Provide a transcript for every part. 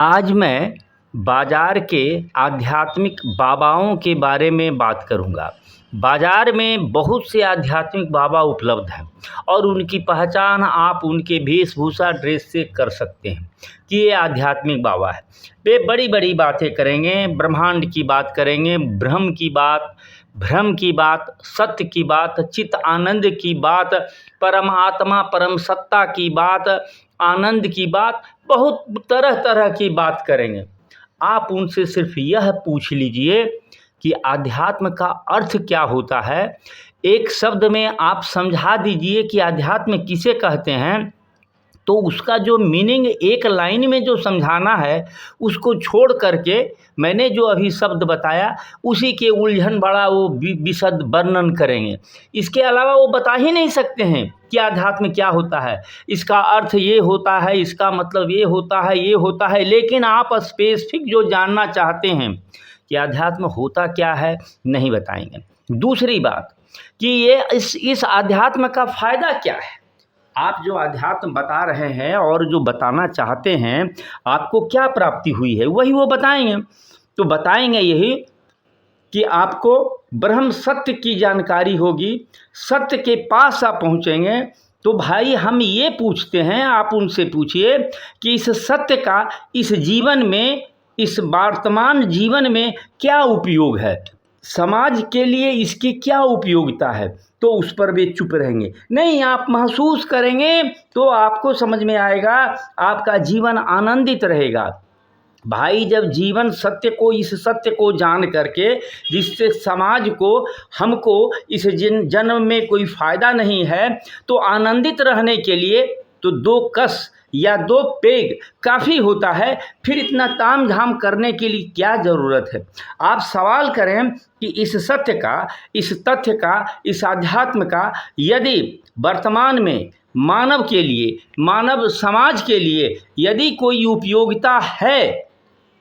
आज मैं बाज़ार के आध्यात्मिक बाबाओं के बारे में बात करूंगा। बाज़ार में बहुत से आध्यात्मिक बाबा उपलब्ध हैं और उनकी पहचान आप उनके वेशभूषा ड्रेस से कर सकते हैं कि ये आध्यात्मिक बाबा है। वे बड़ी बड़ी बातें करेंगे, ब्रह्मांड की बात करेंगे, ब्रह्म की बात, भ्रम की बात, सत्य की बात, चित आनंद की बात, परम आत्मा परम सत्ता की बात, आनंद की बात, बहुत तरह तरह की बात करेंगे। आप उनसे सिर्फ यह पूछ लीजिए कि आध्यात्म का अर्थ क्या होता है। एक शब्द में आप समझा दीजिए कि अध्यात्म किसे कहते हैं, तो उसका जो मीनिंग एक लाइन में जो समझाना है उसको छोड़ करके मैंने जो अभी शब्द बताया उसी के उलझन बड़ा वो विशद वर्णन करेंगे। इसके अलावा वो बता ही नहीं सकते हैं कि आध्यात्म क्या होता है, इसका अर्थ ये होता है, इसका मतलब ये होता है, ये होता है। लेकिन आप स्पेसिफिक जो जानना चाहते हैं कि आध्यात्म होता क्या है, नहीं बताएंगे। दूसरी बात कि ये इस आध्यात्म का फ़ायदा क्या है। आप जो अध्यात्म बता रहे हैं और जो बताना चाहते हैं, आपको क्या प्राप्ति हुई है, वही वो बताएंगे। तो बताएंगे यही कि आपको ब्रह्म सत्य की जानकारी होगी, सत्य के पास आप पहुँचेंगे। तो भाई हम ये पूछते हैं, आप उनसे पूछिए कि इस सत्य का इस जीवन में, इस वर्तमान जीवन में क्या उपयोग है, समाज के लिए इसकी क्या उपयोगिता है। तो उस पर वे चुप रहेंगे। नहीं, आप महसूस करेंगे तो आपको समझ में आएगा, आपका जीवन आनंदित रहेगा। भाई जब जीवन सत्य को, इस सत्य को जान करके जिससे समाज को, हमको इस जन्म में कोई फ़ायदा नहीं है, तो आनंदित रहने के लिए तो 2 कस या 2 पेग काफ़ी होता है। फिर इतना ताम झाम करने के लिए क्या ज़रूरत है। आप सवाल करें कि इस सत्य का, इस तथ्य का, इस आध्यात्म का यदि वर्तमान में मानव के लिए, मानव समाज के लिए यदि कोई उपयोगिता है,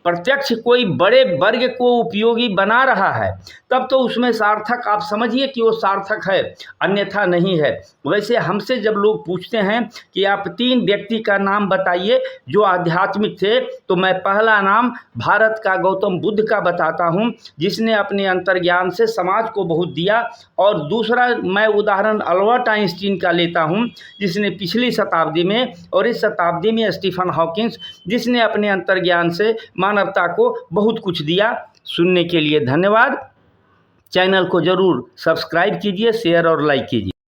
प्रत्यक्ष कोई बड़े वर्ग को उपयोगी बना रहा है, तब तो उसमें सार्थक आप समझिए कि वो सार्थक है, अन्यथा नहीं है। वैसे हमसे जब लोग पूछते हैं कि आप 3 व्यक्ति का नाम बताइए जो आध्यात्मिक थे, तो मैं पहला नाम भारत का गौतम बुद्ध का बताता हूँ, जिसने अपने अंतर्ज्ञान से समाज को बहुत दिया। और दूसरा मैं उदाहरण अल्बर्ट आइंस्टीन का लेता हूँ, जिसने पिछली शताब्दी में और इस शताब्दी में स्टीफन हॉकिंस, जिसने अपने अंतर्ज्ञान से मानवता को बहुत कुछ दिया। सुनने के लिए धन्यवाद। चैनल को ज़रूर सब्सक्राइब कीजिए, शेयर और लाइक कीजिए।